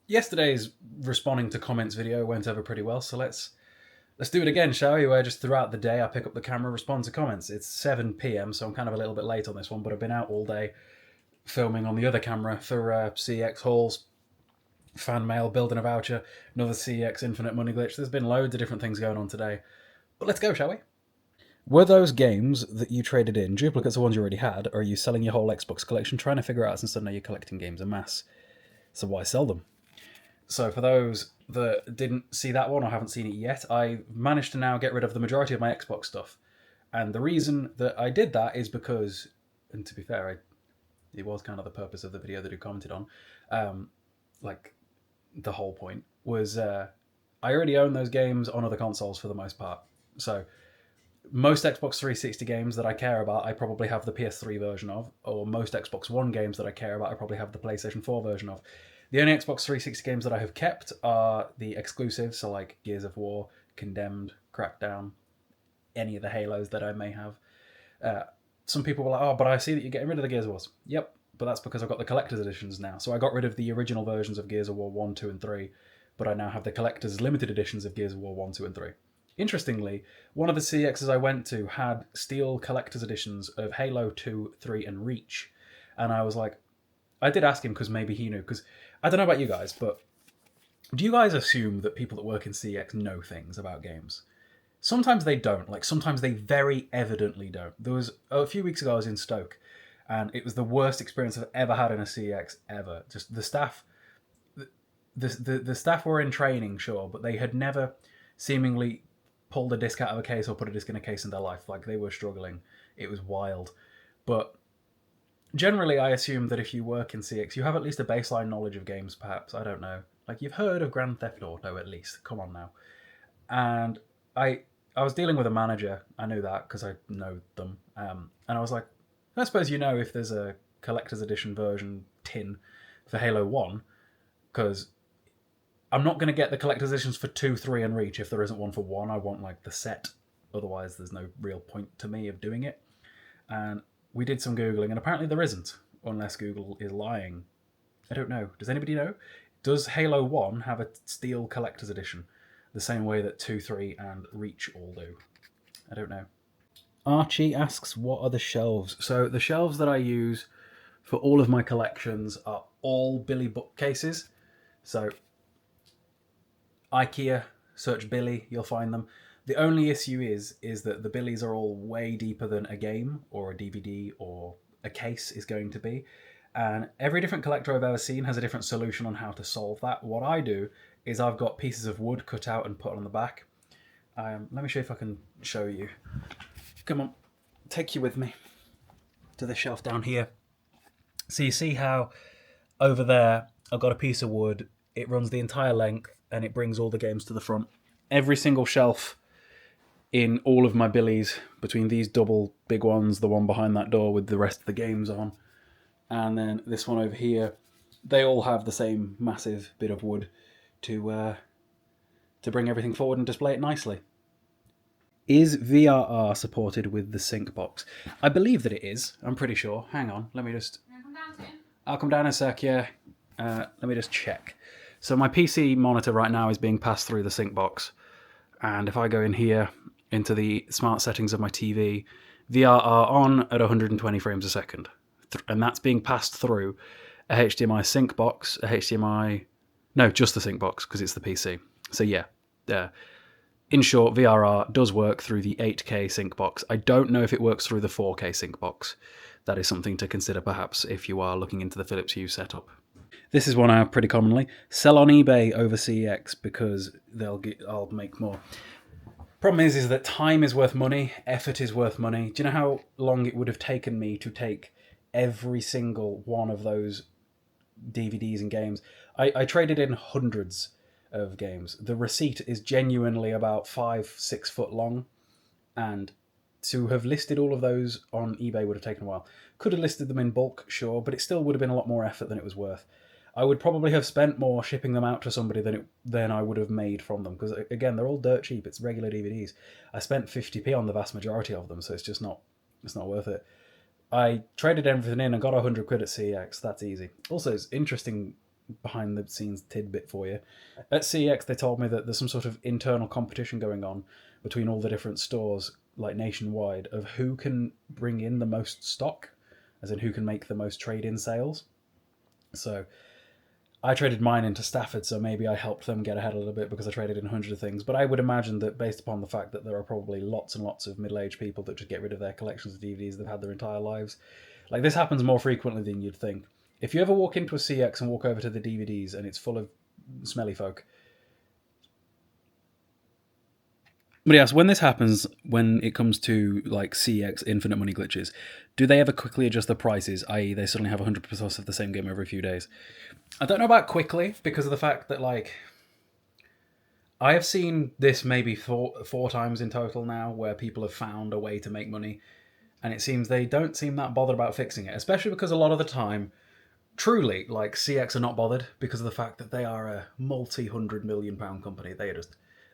Yesterday's responding to comments video went over pretty well, so let's do it again, shall we? Where just throughout the day I pick up the camera, respond to comments. It's 7 p.m, so I'm kind of a little bit late on this one, but I've been out all day filming on the other camera for CEX hauls, fan mail, building a voucher, another CEX infinite money glitch. There's been loads of different things going on today, but let's go, shall we? Were those games that you traded in duplicates of ones you already had, or are you selling your whole Xbox collection, trying to figure out since suddenly you're collecting games en masse? So why sell them? So for those that didn't see that one or haven't seen it yet, I managed to now get rid of the majority of my Xbox stuff. And the reason that I did that is because, and to be fair, it was kind of the purpose of the video that you commented on, like the whole point was I already own those games on other consoles for the most part. So most Xbox 360 games that I care about, I probably have the PS3 version of, or most Xbox One games that I care about, I probably have the PlayStation 4 version of. The only Xbox 360 games that I have kept are the exclusives, so like Gears of War, Condemned, Crackdown, any of the Halos that I may have. Some people were like, oh, but I see that you're getting rid of the Gears of Wars. Yep, but that's because I've got the collector's editions now. So I got rid of the original versions of Gears of War 1, 2, and 3, but I now have the collector's limited editions of Gears of War 1, 2, and 3. Interestingly, one of the CXs I went to had steel collector's editions of Halo 2, 3, and Reach. And I was like, I did ask him because maybe he knew, because I don't know about you guys, but do you guys assume that people that work in CX know things about games? Sometimes they don't. Like, sometimes they very evidently don't. There was a few weeks ago I was in Stoke, and it was the worst experience I've ever had in a CX ever. Just the staff, the staff were in training, sure, but they had never seemingly pulled a disc out of a case or put a disc in a case in their life. Like, they were struggling. It was wild. But generally, I assume that if you work in CX, you have at least a baseline knowledge of games, perhaps. I don't know. Like, you've heard of Grand Theft Auto, at least. Come on now. And I was dealing with a manager. I knew that because I know them. And I was like, I suppose you know if there's a collector's edition version tin for Halo 1, because I'm not going to get the collector's editions for 2, 3, and Reach if there isn't one for 1. I want, like, the set. Otherwise, there's no real point to me of doing it. And we did some Googling, and apparently there isn't, unless Google is lying. I don't know. Does anybody know? Does Halo 1 have a steel collector's edition? The same way that 2, 3, and Reach all do. I don't know. Archie asks, what are the shelves? So the shelves that I use for all of my collections are all Billy bookcases. So IKEA, search Billy, you'll find them. The only issue is that the Billies are all way deeper than a game or a DVD or a case is going to be. And every different collector I've ever seen has a different solution on how to solve that. What I do is I've got pieces of wood cut out and put on the back. Let me show you if I can show you. Come on, take you with me to the shelf down here. So you see how over there I've got a piece of wood. It runs the entire length and it brings all the games to the front. Every single shelf in all of my Billies, between these double big ones, the one behind that door with the rest of the games on, and then this one over here, they all have the same massive bit of wood to bring everything forward and display it nicely. Is VRR supported with the sync box? I believe that it is. I'm pretty sure. Hang on, let me just... I'll come down in a sec, yeah. Let me just check. So my PC monitor right now is being passed through the sync box. And if I go in here into the smart settings of my TV, VRR on at 120 frames a second. And that's being passed through a HDMI sync box, a HDMI... No, just the sync box, because it's the PC. So yeah, in short, VRR does work through the 8K sync box. I don't know if it works through the 4K sync box. That is something to consider perhaps if you are looking into the Philips Hue setup. This is one I have pretty commonly. Sell on eBay over CEX because I'll make more. Problem is that time is worth money, effort is worth money. Do you know how long it would have taken me to take every single one of those DVDs and games? I traded in hundreds of games. The receipt is genuinely about 5-6 foot long, and to have listed all of those on eBay would have taken a while. Could have listed them in bulk, sure, but it still would have been a lot more effort than it was worth. I would probably have spent more shipping them out to somebody than I would have made from them, because again, they're all dirt cheap. It's regular DVDs. I spent 50p on the vast majority of them, so it's not worth it. I traded everything in and got 100 quid at CEX. That's easy. Also, it's interesting behind the scenes tidbit for you. At CEX, they told me that there's some sort of internal competition going on between all the different stores, like nationwide, of who can bring in the most stock, as in who can make the most trade-in sales. So I traded mine into Stafford, so maybe I helped them get ahead a little bit because I traded in hundreds of things. But I would imagine that based upon the fact that there are probably lots and lots of middle-aged people that just get rid of their collections of DVDs they've had their entire lives, like this happens more frequently than you'd think. If you ever walk into a CX and walk over to the DVDs and it's full of smelly folk. But yes, when this happens, when it comes to like CX infinite money glitches, do they ever quickly adjust the prices, i.e. they suddenly have 100% of the same game every few days? I don't know about quickly because of the fact that like I have seen this maybe four times in total now where people have found a way to make money, and it seems they don't seem that bothered about fixing it, especially because a lot of the time, truly, like CX are not bothered because of the fact that they are a multi-100 million-pound company.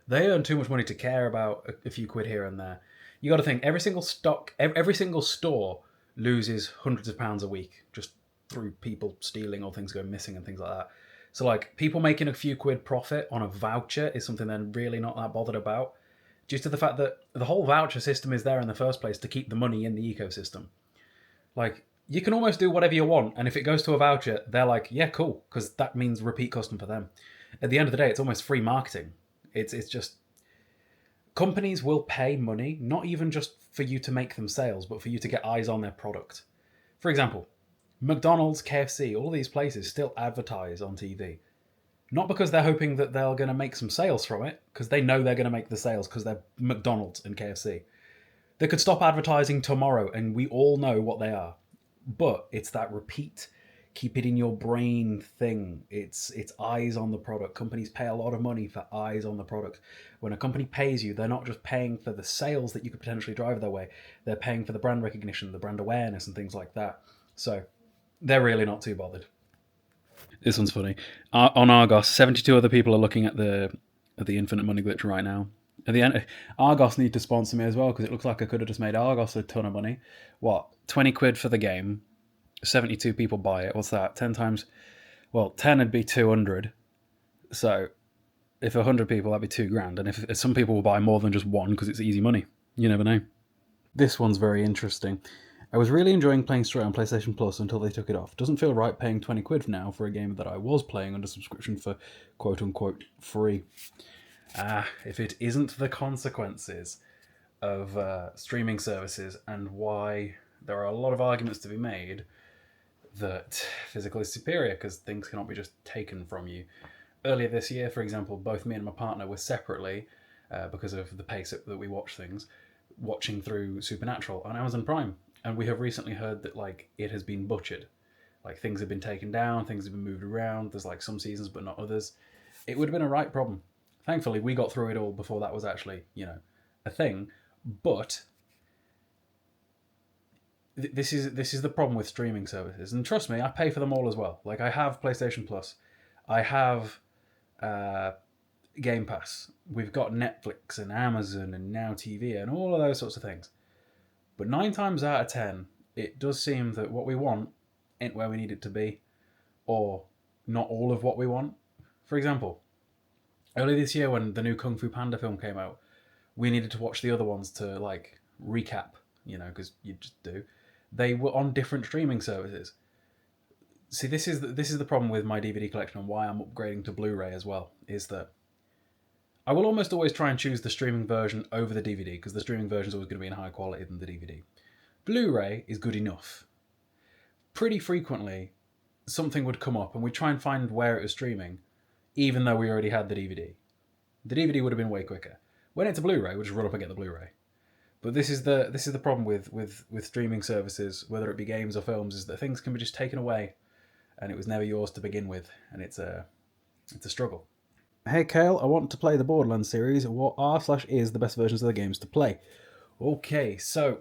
They earn too much money to care about a few quid here and there. You got to think every single store loses hundreds of pounds a week just through people stealing or things going missing and things like that. So like people making a few quid profit on a voucher is something they're really not that bothered about, due to the fact that the whole voucher system is there in the first place to keep the money in the ecosystem. Like you can almost do whatever you want, and if it goes to a voucher, they're like, yeah, cool, because that means repeat custom for them. At the end of the day, it's almost free marketing. It's just companies will pay money, not even just for you to make them sales, but for you to get eyes on their product. For example, McDonald's, KFC, all of these places still advertise on TV. Not because they're hoping that they're going to make some sales from it, because they know they're going to make the sales because they're McDonald's and KFC. They could stop advertising tomorrow and we all know what they are. But it's that repeat, keep it in your brain thing. It's eyes on the product. Companies pay a lot of money for eyes on the product. When a company pays you, they're not just paying for the sales that you could potentially drive their way. They're paying for the brand recognition, the brand awareness and things like that. So they're really not too bothered. This one's funny. On Argos, 72 other people are looking at the infinite money glitch right now. At the end, Argos need to sponsor me as well because it looks like I could have just made Argos a ton of money. What? 20 quid for the game. 72 people buy it. What's that? 10 times... Well, 10 would be 200. So if 100 people, that'd be $2,000. And if some people will buy more than just one because it's easy money. You never know. This one's very interesting. I was really enjoying playing straight on PlayStation Plus until they took it off. Doesn't feel right paying 20 quid now for a game that I was playing under subscription for quote-unquote free. If it isn't the consequences of streaming services and why there are a lot of arguments to be made that physical is superior because things cannot be just taken from you. Earlier this year, for example, both me and my partner were separately, because of the pace that we watch things, watching through Supernatural on Amazon Prime. And we have recently heard that like it has been butchered. Like things have been taken down, things have been moved around. There's like some seasons but not others. It would have been a right problem. Thankfully, we got through it all before that was actually, a thing. But this is the problem with streaming services. And trust me, I pay for them all as well. Like I have PlayStation Plus. I have Game Pass. We've got Netflix and Amazon and Now TV and all of those sorts of things. But 9 times out of 10, it does seem that what we want ain't where we need it to be, or not all of what we want. For example, earlier this year when the new Kung Fu Panda film came out, we needed to watch the other ones to like recap, because you just do. They were on different streaming services. See, this is the problem with my DVD collection and why I'm upgrading to Blu-ray as well, is that I will almost always try and choose the streaming version over the DVD because the streaming version is always going to be in higher quality than the DVD. Blu-ray is good enough. Pretty frequently, something would come up and we'd try and find where it was streaming, even though we already had the DVD. The DVD would have been way quicker. When it's a Blu-ray, we'll just run up and get the Blu-ray. But this is the problem with streaming services, whether it be games or films, is that things can be just taken away, and it was never yours to begin with, and it's a struggle. Hey Cayle, I want to play the Borderlands series. What are/is the best versions of the games to play? Okay, so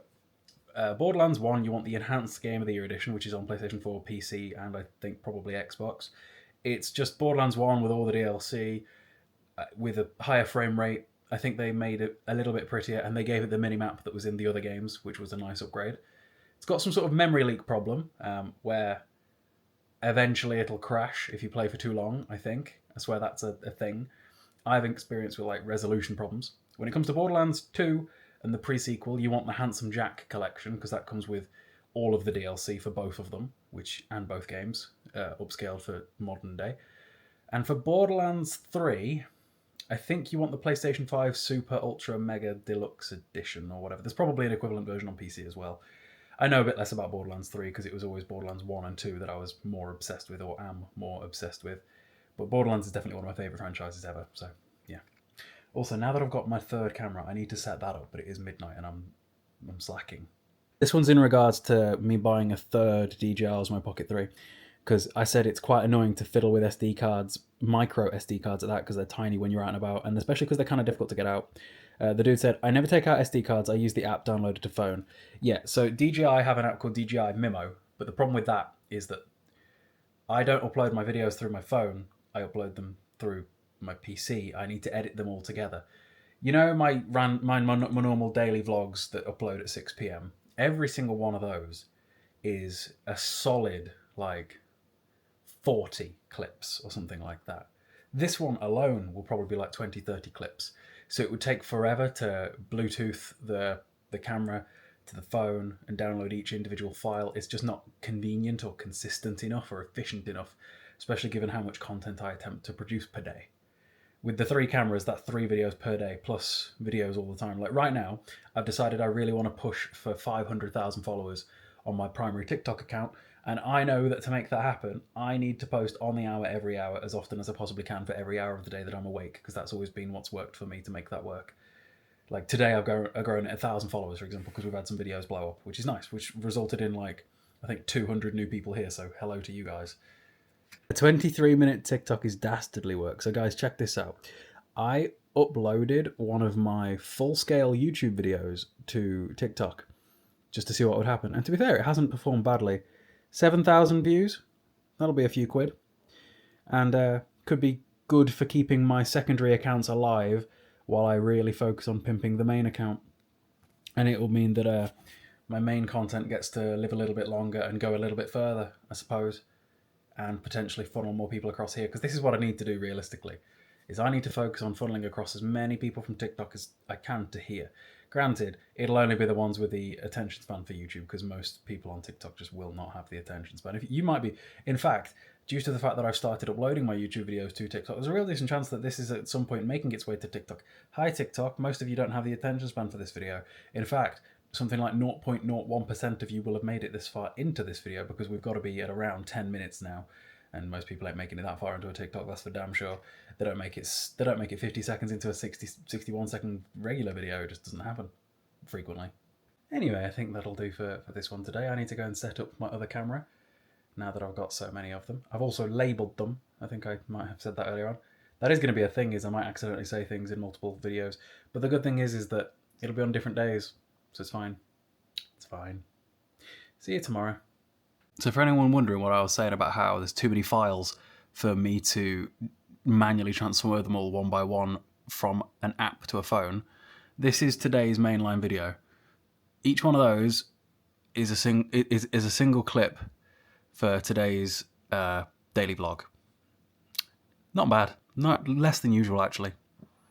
Borderlands 1, you want the Enhanced Game of the Year edition, which is on PlayStation 4, PC, and I think probably Xbox. It's just Borderlands 1 with all the DLC, with a higher frame rate. I think they made it a little bit prettier, and they gave it the mini-map that was in the other games, which was a nice upgrade. It's got some sort of memory leak problem, where Eventually it'll crash if you play for too long, I think. I swear that's a thing. I have experience with like resolution problems. When it comes to Borderlands 2 and the pre-sequel, you want the Handsome Jack collection because that comes with all of the DLC for both of them, and both games, upscaled for modern day. And for Borderlands 3, I think you want the PlayStation 5 Super Ultra Mega Deluxe Edition or whatever. There's probably an equivalent version on PC as well. I know a bit less about Borderlands 3 because it was always Borderlands 1 and 2 that I was more obsessed with, or am more obsessed with. But Borderlands is definitely one of my favourite franchises ever, so yeah. Also, now that I've got my third camera, I need to set that up, but it is midnight and I'm slacking. This one's in regards to me buying a third DJI Osmo Pocket 3, because I said it's quite annoying to fiddle with SD cards, micro SD cards at that, because they're tiny when you're out and about, and especially because they're kind of difficult to get out. The dude said, I never take out SD cards, I use the app downloaded to phone. Yeah, so DJI have an app called DJI Mimo, but the problem with that is that I don't upload my videos through my phone, I upload them through my PC. I need to edit them all together. You know my normal daily vlogs that upload at 6 p.m? Every single one of those is a solid, like, 40 clips or something like that. This one alone will probably be like 20, 30 clips. So it would take forever to Bluetooth the camera to the phone and download each individual file. It's just not convenient or consistent enough or efficient enough, especially given how much content I attempt to produce per day. With the 3 cameras, that's 3 videos per day, plus videos all the time. Like right now, I've decided I really want to push for 500,000 followers on my primary TikTok account, and I know that to make that happen, I need to post on the hour every hour as often as I possibly can for every hour of the day that I'm awake, because that's always been what's worked for me to make that work. Like today I've grown 1,000 followers, for example, because we've had some videos blow up, which is nice, which resulted in like, I think 200 new people here, so hello to you guys. A 23-minute TikTok is dastardly work, so guys, check this out. I uploaded one of my full-scale YouTube videos to TikTok just to see what would happen, and to be fair, it hasn't performed badly. 7,000 views, that'll be a few quid, and could be good for keeping my secondary accounts alive while I really focus on pimping the main account. And it will mean that my main content gets to live a little bit longer and go a little bit further, I suppose, and potentially funnel more people across here, because this is what I need to do realistically, is I need to focus on funneling across as many people from TikTok as I can to here. Granted, it'll only be the ones with the attention span for YouTube, because most people on TikTok just will not have the attention span. If you might be, in fact, due to the fact that I've started uploading my YouTube videos to TikTok, there's a real decent chance that this is at some point making its way to TikTok. Hi TikTok, most of you don't have the attention span for this video. In fact, something like 0.01% of you will have made it this far into this video, because we've got to be at around 10 minutes now, and most people ain't making it that far into a TikTok, that's for damn sure. They don't make it 50 seconds into a 61 second regular video. It just doesn't happen frequently. Anyway, I think that'll do for this one today. I need to go and set up my other camera now that I've got so many of them. I've also labelled them. I think I might have said that earlier on. That is going to be a thing, is I might accidentally say things in multiple videos. But the good thing is that it'll be on different days, so it's fine. It's fine. See you tomorrow. So for anyone wondering what I was saying about how there's too many files for me to manually transfer them all one by one from an app to a phone, this is today's mainline video. Each one of those is a single clip for today's daily vlog. Not bad. Not less than usual, actually.